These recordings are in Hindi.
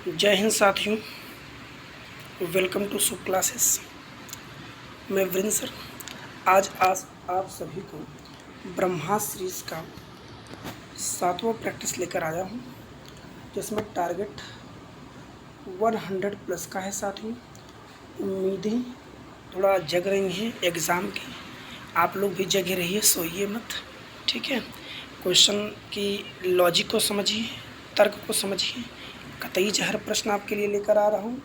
जय हिंद साथियों, वेलकम टू सुप क्लासेस। मैं वृंद सर आज आप सभी को ब्रह्मास्त्र सीरीज का 7वां प्रैक्टिस लेकर आया हूं, जिसमें टारगेट 100 प्लस का है। साथियों, उम्मीदें थोड़ा जग रही हैं एग्ज़ाम की। आप लोग भी जगे रहिए, सोइए मत, ठीक है। क्वेश्चन की लॉजिक को समझिए, तर्क को समझिए। कतई हर प्रश्न आपके लिए लेकर आ रहा हूँ।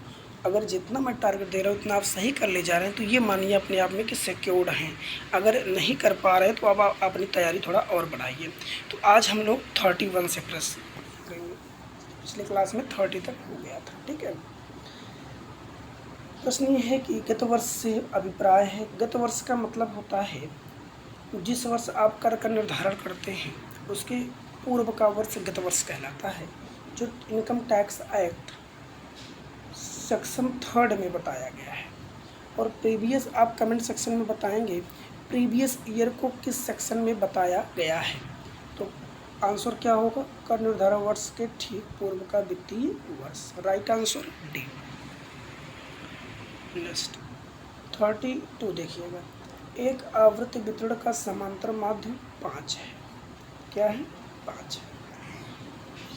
अगर जितना मैं टारगेट दे रहा हूँ उतना आप सही कर ले जा रहे हैं तो ये मानिए अपने आप में कि सिक्योर्ड हैं। अगर नहीं कर पा रहे हैं तो अब आप अपनी तैयारी थोड़ा और बढ़ाइए। तो आज हम लोग 31 से प्लस करेंगे। पिछले क्लास में 30 तक हो गया था, ठीक है। प्रश्न ये है कि गत वर्ष से अभिप्राय है। गत वर्ष का मतलब होता है जिस वर्ष आप कर का निर्धारण करते हैं उसके पूर्व का वर्ष गत वर्ष कहलाता है, जो इनकम टैक्स एक्ट सेक्शन 3 में बताया गया है। और प्रीवियस आप कमेंट सेक्शन में बताएंगे प्रीवियस ईयर को किस सेक्शन में बताया गया है। तो आंसर क्या होगा? कर निर्धारण वर्ष के ठीक पूर्व का वित्तीय वर्ष। Right answer D. नेक्स्ट 32 देखिएगा। एक आवृत्ति वितरण का समांतर माध्य 5 है। क्या है? 5 है।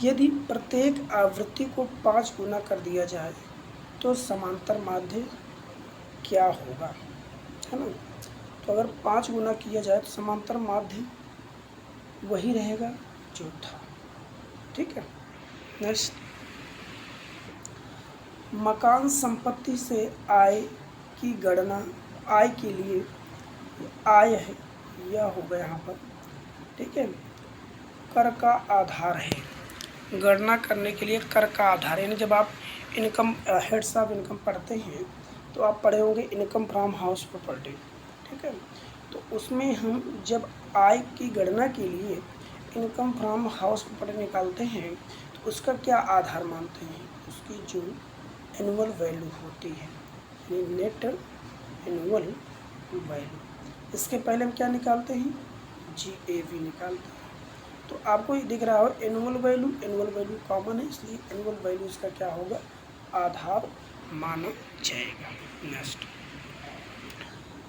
यदि प्रत्येक आवृत्ति को 5 गुना कर दिया जाए तो समांतर माध्य क्या होगा, है ना। तो अगर 5 गुना किया जाए तो समांतर माध्य वही रहेगा जो था, ठीक है। नेक्स्ट, मकान संपत्ति से आय की गणना, आय के लिए आय है यह होगा यहाँ पर, ठीक है। कर का आधार है। गणना करने के लिए कर का आधार, यानी जब आप इनकम हेड्स ऑफ इनकम पढ़ते हैं तो आप पढ़े होंगे इनकम फ्रॉम हाउस प्रॉपर्टी, ठीक है। तो उसमें हम जब आय की गणना के लिए इनकम फ्रॉम हाउस प्रॉपर्टी निकालते हैं तो उसका क्या आधार मानते हैं? उसकी जो एनुअल वैल्यू होती है, नेट एनुअल वैल्यू। इसके पहले हम क्या निकालते हैं? GAV निकालते हैं। तो आपको ये दिख रहा हो एनुअल वैल्यू कॉमन है, इसलिए एनुअल वैल्यू इसका क्या होगा? आधार माना जाएगा। नेक्स्ट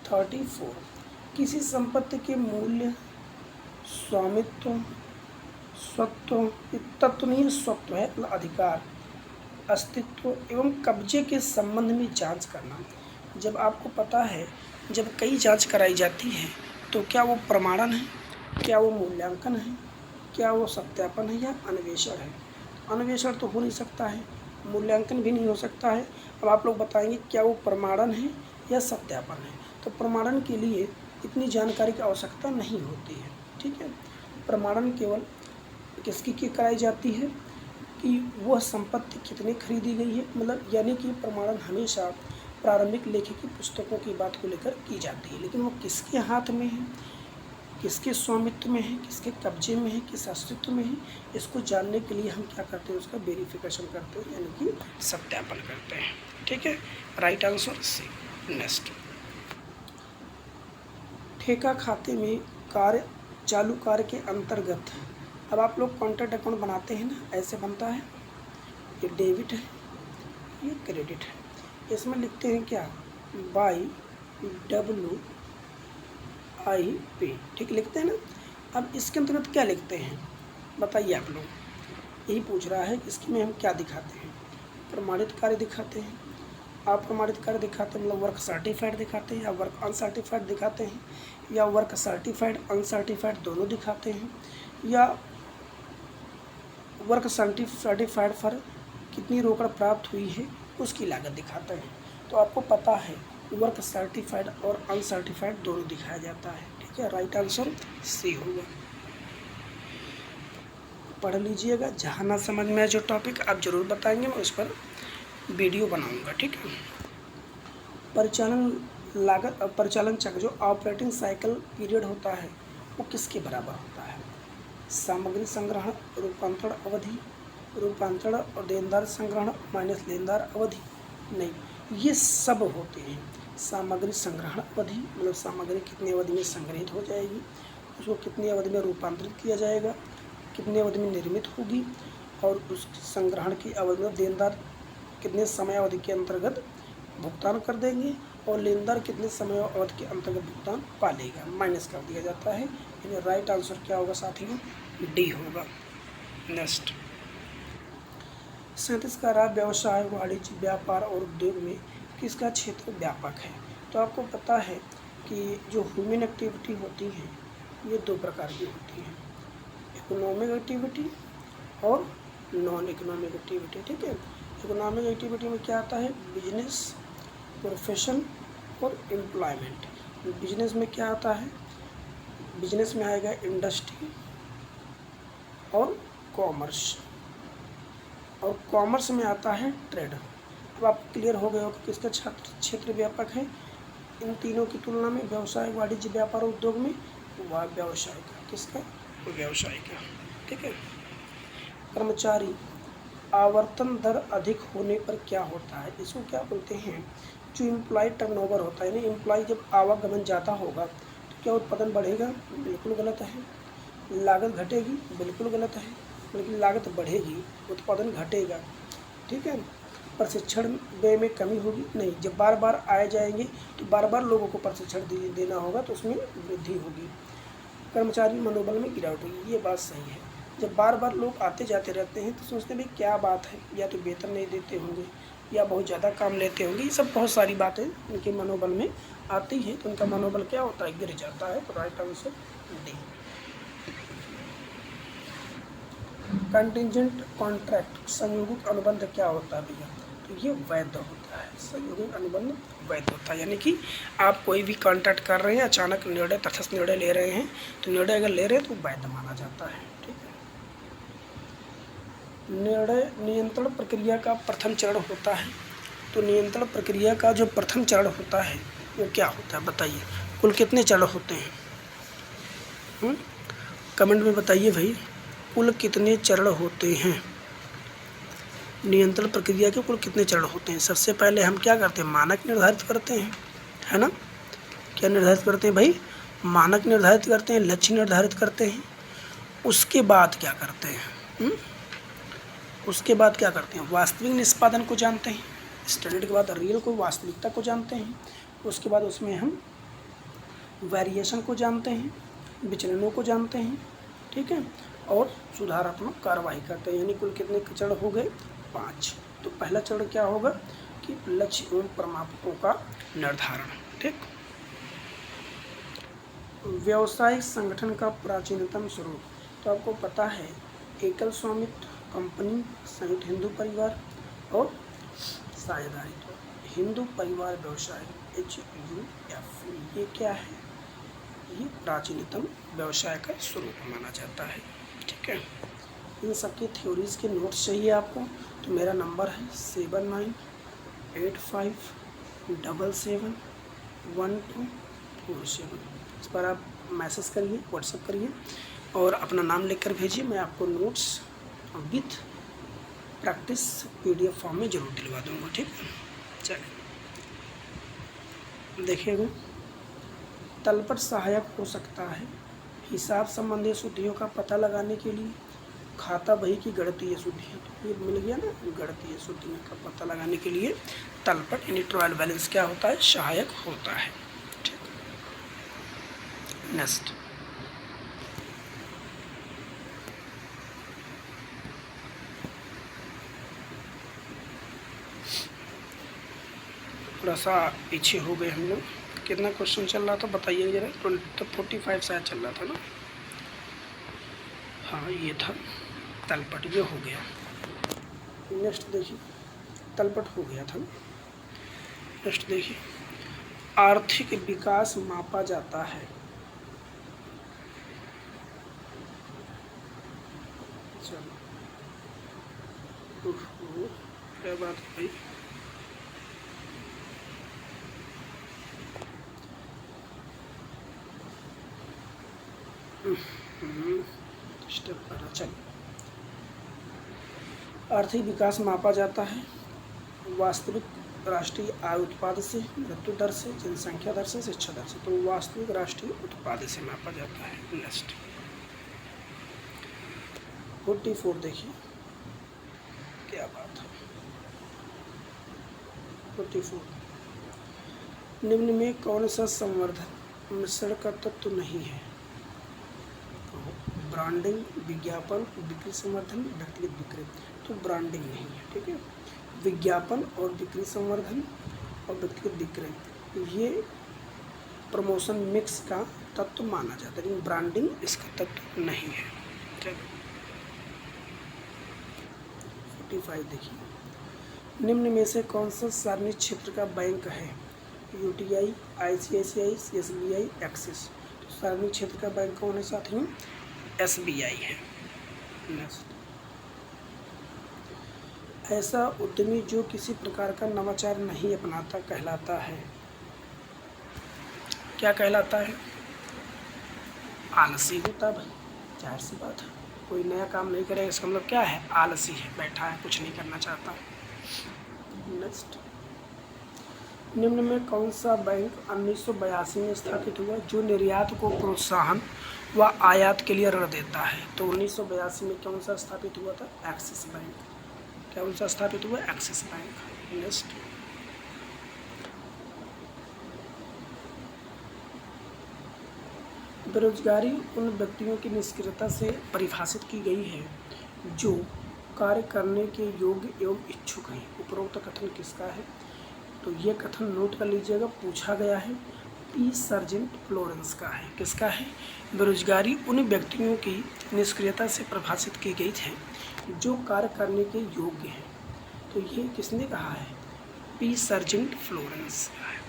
34, किसी संपत्ति के मूल्य, स्वामित्व, स्वत्व, तत्व नहीं स्वत्व है, अधिकार, अस्तित्व एवं कब्जे के संबंध में जांच करना। जब आपको पता है, जब कई जांच कराई जाती है तो क्या वो प्रमाणन है, क्या वो मूल्यांकन है, क्या वो सत्यापन है या अन्वेषण है? अन्वेषण तो हो नहीं सकता है, मूल्यांकन भी नहीं हो सकता है। अब आप लोग बताएंगे क्या वो प्रमाणन है या सत्यापन है। तो प्रमाणन के लिए इतनी जानकारी की आवश्यकता नहीं होती है, ठीक है। प्रमाणन केवल किसकी की कराई जाती है कि वह संपत्ति कितनी खरीदी गई है, मतलब यानी कि प्रमाणन हमेशा प्रारंभिक लेखी की पुस्तकों की बात को लेकर की जाती है, लेकिन वो किसके हाथ में है, किसके स्वामित्व में है, किसके कब्जे में है, किस अस्तित्व में है, इसको जानने के लिए हम क्या करते हैं? उसका वेरिफिकेशन करते हैं, यानी कि सत्यापन करते हैं, ठीक है। Right answer C. नेक्स्ट, ठेका खाते में कार्य, चालू कार्य के अंतर्गत, अब आप लोग कॉन्ट्रैक्ट अकाउंट बनाते हैं ना, ऐसे बनता है। ये डेबिट है, ये क्रेडिट है। इसमें लिखते हैं क्या? बाई WIP, ठीक लिखते हैं ना। अब इसके अंतर्गत क्या लिखते हैं बताइए आप लोग? यही पूछ रहा है। इसमें हम क्या दिखाते हैं? प्रमाणित कार्य दिखाते हैं। अप्रमाणित कार्य दिखाते हैं, मतलब वर्क सर्टिफाइड दिखाते हैं, या वर्क अनसर्टिफाइड दिखाते हैं, या वर्क सर्टिफाइड अनसर्टिफाइड दोनों दिखाते हैं, या वर्क सर्टिफाइड पर कितनी रोकड़ प्राप्त हुई है उसकी लागत दिखाते हैं। तो आपको पता है वर्क सर्टिफाइड और अनसर्टिफाइड दोनों दिखाया जाता है, ठीक है। राइट आंसर सी होगा। पढ़ लीजिएगा, जहाँ ना समझ में आए जो टॉपिक आप जरूर बताएंगे, मैं उस पर वीडियो बनाऊंगा, ठीक है। परिचालन लागत, परिचालन चक्र जो ऑपरेटिंग साइकिल पीरियड होता है वो किसके बराबर होता है? सामग्री संग्रहण, रूपांतरण अवधि, रूपांतरण और देनदार संग्रहण माइनस लेनदार अवधि? नहीं, ये सब होते हैं। सामग्री संग्रहण अवधि मतलब सामग्री कितनी अवधि में संग्रहित हो जाएगी, उसको कितनी अवधि में रूपांतरित किया जाएगा, कितनी अवधि में निर्मित होगी, और उसकी संग्रहण की अवधि में देनदार कितने समय अवधि के अंतर्गत भुगतान कर देंगे और लेनदार कितने समय अवधि के अंतर्गत भुगतान पा लेगा, माइनस कर दिया जाता है। यानी राइट आंसर क्या होगा साथियों, डी होगा। नेक्स्ट 37 का रहा व्यवसाय, वाणिज्य, व्यापार और उद्योग में किसका क्षेत्र व्यापक है। तो आपको पता है कि जो ह्यूमन एक्टिविटी होती है ये दो प्रकार की होती है, इकोनॉमिक एक्टिविटी और नॉन इकोनॉमिक एक्टिविटी। ठीक है, इकोनॉमिक एक्टिविटी में क्या आता है, बिजनेस, प्रोफेशन और एम्प्लॉयमेंट। बिजनेस में क्या आता है, बिजनेस में आएगा इंडस्ट्री और कॉमर्स, और कॉमर्स में आता है ट्रेड। अब आप क्लियर हो गए हो कि किसका क्षेत्र व्यापक है। इन तीनों की तुलना में व्यवसाय, वाणिज्य, व्यापार और उद्योग में वह व्यवसाय का, किसका, व्यवसाय का। ठीक है, कर्मचारी आवर्तन दर अधिक होने पर क्या होता है, इसको क्या बोलते हैं, जो एम्प्लॉय टर्नओवर होता है, यानी एम्प्लॉय जब आवागमन ज़्यादा होगा तो क्या उत्पादन बढ़ेगा, बिल्कुल गलत है। लागत घटेगी, बिल्कुल गलत है, बल्कि लागत बढ़ेगी, उत्पादन घटेगा। ठीक है, प्रशिक्षण व्यय में कमी होगी, नहीं, जब बार बार आए जाएंगे तो बार बार लोगों को प्रशिक्षण देना होगा तो उसमें वृद्धि होगी। कर्मचारी मनोबल में गिरावट होगी, ये बात सही है। जब बार बार लोग आते जाते रहते हैं तो सोचते भाई क्या बात है, या तो वेतन नहीं देते होंगे या बहुत ज़्यादा काम लेते होंगे, ये सब बहुत सारी बातें उनके मनोबल में आती है, तो उनका मनोबल क्या होता है, गिर जाता है। तो right answer D. Contingent contract, संयोगिक अनुबंध क्या होता है भैया, तो ये वैध होता है, संयोगिक अनुबंध वैध होता है। यानी कि आप कोई भी कॉन्ट्रैक्ट कर रहे हैं, अचानक निर्णय, तटस्थ निर्णय ले रहे हैं, तो निर्णय अगर ले रहे हैं तो वैध माना जाता है। ठीक है, निर्णय नियंत्रण प्रक्रिया का प्रथम चरण होता है, तो नियंत्रण प्रक्रिया का जो प्रथम चरण होता है वो क्या होता है बताइए, कुल कितने चरण होते हैं, कमेंट में बताइए भाई, कुल कितने चरण होते हैं, नियंत्रण प्रक्रिया के कुल कितने चरण होते हैं। सबसे पहले हम क्या करते हैं, मानक निर्धारित करते हैं, है ना, क्या निर्धारित करते हैं भाई, मानक निर्धारित करते हैं, लक्ष्य निर्धारित करते हैं। उसके बाद क्या करते हैं, उसके बाद क्या करते हैं, वास्तविक निष्पादन को जानते हैं, स्टैंडर्ड के बाद रियल को, वास्तविकता को जानते हैं। उसके बाद उसमें हम वेरिएशन को जानते हैं, विचलनों को जानते हैं। ठीक है, और सुधारात्मक कार्रवाई करते हैं। यानी कुल कितने चरण हो गए, 5। तो पहला चरण क्या होगा कि लक्ष्य एवं प्रमापकों का निर्धारण। ठीक, व्यावसायिक संगठन का प्राचीनतम स्वरूप, तो आपको पता है एकल स्वामित्व, कंपनी, संयुक्त हिंदू परिवार और साझेदारी। तो हिंदू परिवार व्यवसाय HUF, ये क्या है, ये प्राचीनतम व्यवसाय का स्वरूप माना जाता है। ठीक है, इन सबकी थ्योरीज के नोट्स चाहिए आपको, तो मेरा नंबर है 7985771247। इस पर आप मैसेज करिए, व्हाट्सएप करिए और अपना नाम लिखकर भेजिए, मैं आपको notes with practice PDF form में ज़रूर दिलवा दूँगा। ठीक है, चलिए देखिएगा, तलपट सहायक हो सकता है हिसाब संबंधी शुद्धियों का पता लगाने के लिए, खाता बही की गणितीय शुद्धि, ये मिल गया ना, गणितीय शुद्धियों का पता लगाने के लिए तलपट यानी ट्रायल बैलेंस क्या होता है, सहायक होता है। ठीक, नेक्स्ट थोड़ा सा पीछे हो गए हम लोग, कितना क्वेश्चन चल रहा था बताइए जरा, 45 शायद चल रहा था ना, हाँ ये था तलपट, ये हो गया। नेक्स्ट देखिए, तलपट हो गया था। नेक्स्ट देखिए, आर्थिक विकास मापा जाता है, चलो क्या बात है भाई, स्टेप कर रहा, चलिए। आर्थिक विकास मापा जाता है वास्तविक राष्ट्रीय आय उत्पाद से, मृत्यु दर से, जनसंख्या दर से, शिक्षा दर से। तो वास्तविक राष्ट्रीय उत्पाद से मापा जाता है। नेक्स्ट 44 देखिए, क्या बात है। 44 निम्न में कौन सा संवर्धन मिश्रण का तत्व नहीं है? ब्रांडिंग, विज्ञापन, बिक्री संवर्धन, व्यक्तिगत विक्रय। तो ब्रांडिंग नहीं है, ठीक है। विज्ञापन और बिक्री संवर्धन और व्यक्तिगत विक्रय ये प्रमोशन मिक्स का तत्व माना जाता है, लेकिन ब्रांडिंग इसका तत्व नहीं है। चलो 45 देखिए, निम्न में से कौन सा सार्वजनिक क्षेत्र का बैंक है? UTI, ICICI, SBI, axis. तो सार्वजनिक क्षेत्र का बैंक कौन है साथियों? एसबीआई है। नेक्स्ट, ऐसा उद्यमी जो किसी प्रकार का नवाचार नहीं अपनाता कहलाता है? क्या कहलाता है? आलसी होता भाई, जाहिर सी बात है। कोई नया काम नहीं करेगा इसका मतलब क्या है? आलसी है, बैठा है, कुछ नहीं करना चाहता। नेक्स्ट, निम्न में कौन सा बैंक 1982 में स्थापित हुआ जो निर्यात को प्रोत्साहन व आयात के लिए ऋण देता है? तो 1982 में कौन सा स्थापित हुआ था? Axis bank. कौन सा स्थापित हुआ? Axis bank. नेक्स्ट, बेरोजगारी उन व्यक्तियों की निष्क्रियता से परिभाषित की गई है जो कार्य करने के योग्य एवं इच्छुक हैं। उपरोक्त कथन किसका है? तो ये कथन नोट कर लीजिएगा, पूछा गया है, पी सर्जेंट फ्लोरेंस का है। किसका है? बेरोजगारी उन व्यक्तियों की निष्क्रियता से परिभाषित की गई है जो कार्य करने के योग्य हैं। तो ये किसने कहा है? पी सर्जेंट फ्लोरेंस का है।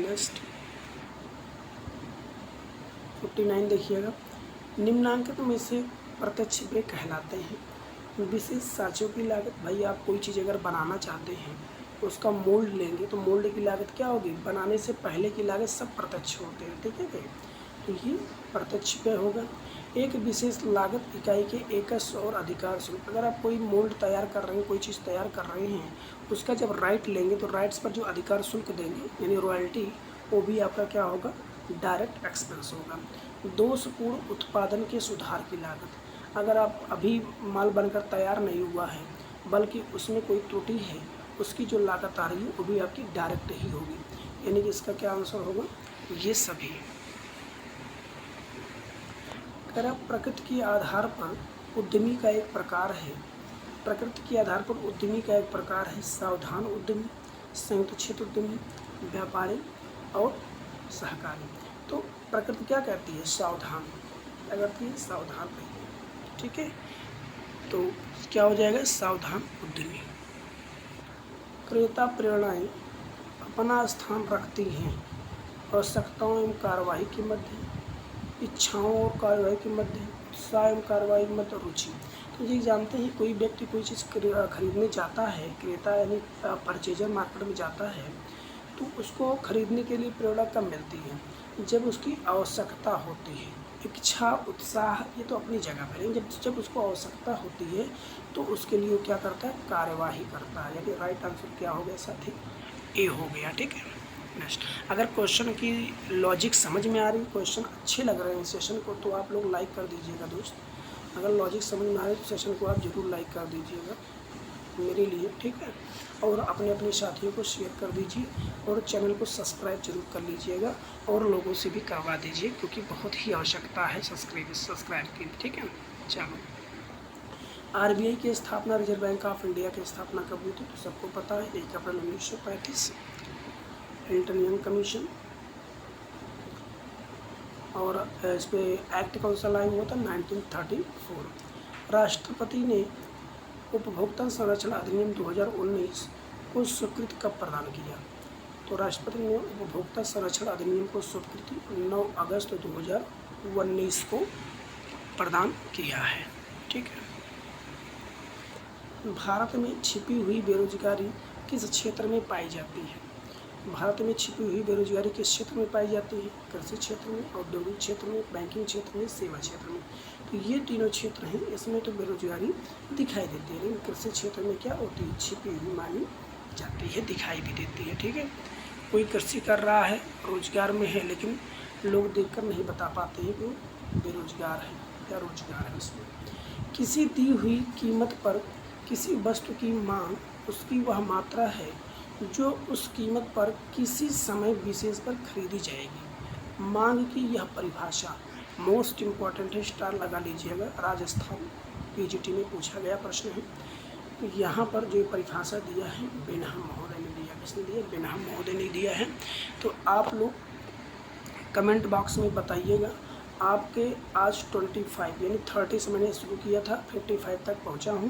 नेक्स्ट 49 देखिएगा, निम्नांकित में से प्रत्यक्ष व्यय कहलाते हैं। विशेष साँचों की लागत, भाई आप कोई चीज़ अगर बनाना चाहते हैं उसका मोल्ड लेंगे तो मोल्ड की लागत क्या होगी? बनाने से पहले की लागत सब प्रत्यक्ष होते हैं, ठीक है भाई। तो ये प्रत्यक्ष व्यय होगा। एक विशेष लागत इकाई के एकस और अधिकार शुल्क, अगर आप कोई मोल्ड तैयार कर रहे हैं, कोई चीज़ तैयार कर रहे हैं, उसका जब राइट लेंगे तो राइट्स पर जो अधिकार शुल्क देंगे यानी रॉयल्टी, वो भी आपका क्या होगा? डायरेक्ट एक्सपेंस होगा। दोषपूर्ण उत्पादन के सुधार की लागत, अगर आप अभी माल बनकर तैयार नहीं हुआ है बल्कि उसमें कोई त्रुटि है, उसकी जो लागत आ रही है वो भी आपकी डायरेक्ट ही होगी, यानी कि इसका क्या आंसर होगा? ये सभी। अगर आप प्रकृति के आधार पर उद्यमी का एक प्रकार है, प्रकृति के आधार पर उद्यमी का एक प्रकार है सावधान उद्यमी, संयुक्त क्षेत्र उद्यमी, व्यापारी और सहकारी। तो प्रकृति क्या कहती है? सावधान। क्या कहती है? सावधान रहिए, ठीक है। तो क्या हो जाएगा? सावधान उद्यमी। क्रेता प्रेरणाएं अपना स्थान रखती हैं आवश्यकताओं एवं कार्यवाही के मध्य, इच्छाओं और कार्यवाही के मध्य, उत्साह एवं कार्यवाही के मध्य रुचि। तो ये जानते हैं, कोई व्यक्ति कोई चीज़ खरीदने जाता है, क्रेता यानी परचेजर मार्केट में जाता है, तो उसको खरीदने के लिए प्रेरणा कब मिलती है? जब उसकी आवश्यकता होती है। इच्छा, उत्साह ये तो अपनी जगह पर है, जब उसको आवश्यकता होती है तो उसके लिए क्या करता है? कार्यवाही करता है। यानी राइट आंसर क्या हो गया साथी? ए हो गया, ठीक है। नेक्स्ट, अगर क्वेश्चन की लॉजिक समझ में आ रही, क्वेश्चन अच्छे लग रहे हैं सेशन को, तो आप लोग लाइक कर दीजिएगा दोस्त। अगर लॉजिक समझ में आ रही तो सेशन को आप जरूर लाइक कर दीजिएगा मेरे लिए, ठीक है। और अपने अपने साथियों को शेयर कर दीजिए और चैनल को सब्सक्राइब जरूर कर लीजिएगा और लोगों से भी करवा दीजिए, क्योंकि बहुत ही आवश्यकता है सब्सक्राइब की, ठीक है। चलो, आरबीआई की स्थापना, रिजर्व बैंक ऑफ इंडिया की स्थापना कब हुई थी? तो सबको पता है, 1 अप्रैल 1935। हिल्टन यंग कमीशन, और इस पर एक्ट कौन सा लागू हुआ था? 1934। राष्ट्रपति ने उपभोक्ता संरक्षण अधिनियम 2019 को स्वीकृति कब प्रदान किया? तो राष्ट्रपति ने उपभोक्ता संरक्षण अधिनियम को स्वीकृति 9 अगस्त 2019 को प्रदान किया है, ठीक है। भारत में छिपी हुई बेरोजगारी किस क्षेत्र में पाई जाती है? भारत में छिपी हुई बेरोजगारी किस क्षेत्र में पाई जाती है? कृषि क्षेत्र में, औद्योगिक क्षेत्र में, बैंकिंग क्षेत्र में, सेवा क्षेत्र में। तो ये तीनों क्षेत्र हैं, इसमें तो बेरोजगारी दिखाई देती है, लेकिन कृषि क्षेत्र में क्या होती है? छिपी हुई मानी जाती है, दिखाई भी देती है, ठीक है। कोई कृषि कर रहा है, रोजगार में है, लेकिन लोग देखकर नहीं बता पाते हैं कि वो बेरोजगार है या रोजगार है उसमें। किसी दी हुई कीमत पर किसी वस्तु की मांग उसकी वह मात्रा है जो उस कीमत पर किसी समय विशेष पर खरीदी जाएगी। मांग की यह परिभाषा मोस्ट इम्पॉर्टेंट है, स्टार लगा लीजिएगा। राजस्थान पीजीटी में पूछा गया प्रश्न है। तो यहाँ पर जो परिभाषा दिया है बेनहम महोदय ने दिया। किसने दिया? बेनहम महोदय ने दिया है। तो आप लोग कमेंट बॉक्स में बताइएगा। आपके आज 25 यानी 30 से मैंने शुरू किया था, 55 तक पहुंचा हूं।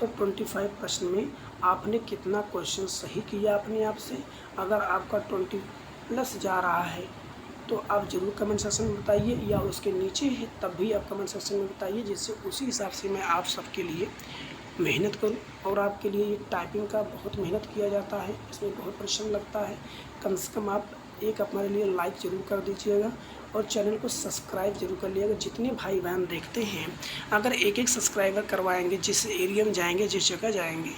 तो 25 प्रश्न में आपने कितना क्वेश्चन सही किया अपने आप से। अगर आपका 20 प्लस जा रहा है तो आप ज़रूर कमेंट सेक्शन में बताइए, या उसके नीचे है तब भी आप कमेंट सेक्शन में बताइए, जिससे उसी हिसाब से मैं आप सबके लिए मेहनत करूं। और आपके लिए ये टाइपिंग का बहुत मेहनत किया जाता है, इसमें बहुत परिश्रम लगता है। कम से कम आप एक हमारे लिए लाइक ज़रूर कर दीजिएगा और चैनल को सब्सक्राइब जरूर कर लिएगा। जितने भाई बहन देखते हैं, अगर एक एक सब्सक्राइबर करवाएंगे, जिस एरिया में जाएंगे, जिस जगह जाएंगे,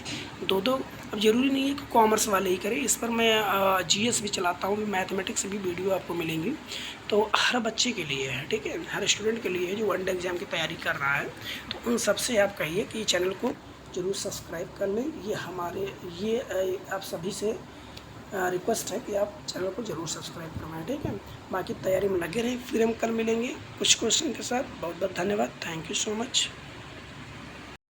दो दो, अब ज़रूरी नहीं है कि कॉमर्स वाले ही करें। इस पर मैं जीएस भी चलाता हूँ, मैथमेटिक्स भी वीडियो आपको मिलेंगी। तो हर बच्चे के लिए है, ठीक है, हर स्टूडेंट के लिए है जो वनडे एग्ज़ाम की तैयारी कर रहा है। तो उन सबसे आप कहिए कि चैनल को ज़रूर सब्सक्राइब कर लें। ये आप सभी से रिक्वेस्ट है कि आप चैनल को ज़रूर सब्सक्राइब करवाएं, ठीक है। बाकी तैयारी में लगे रहें। फिर हम कल मिलेंगे कुछ क्वेश्चन के साथ। बहुत बहुत धन्यवाद। Thank you so much.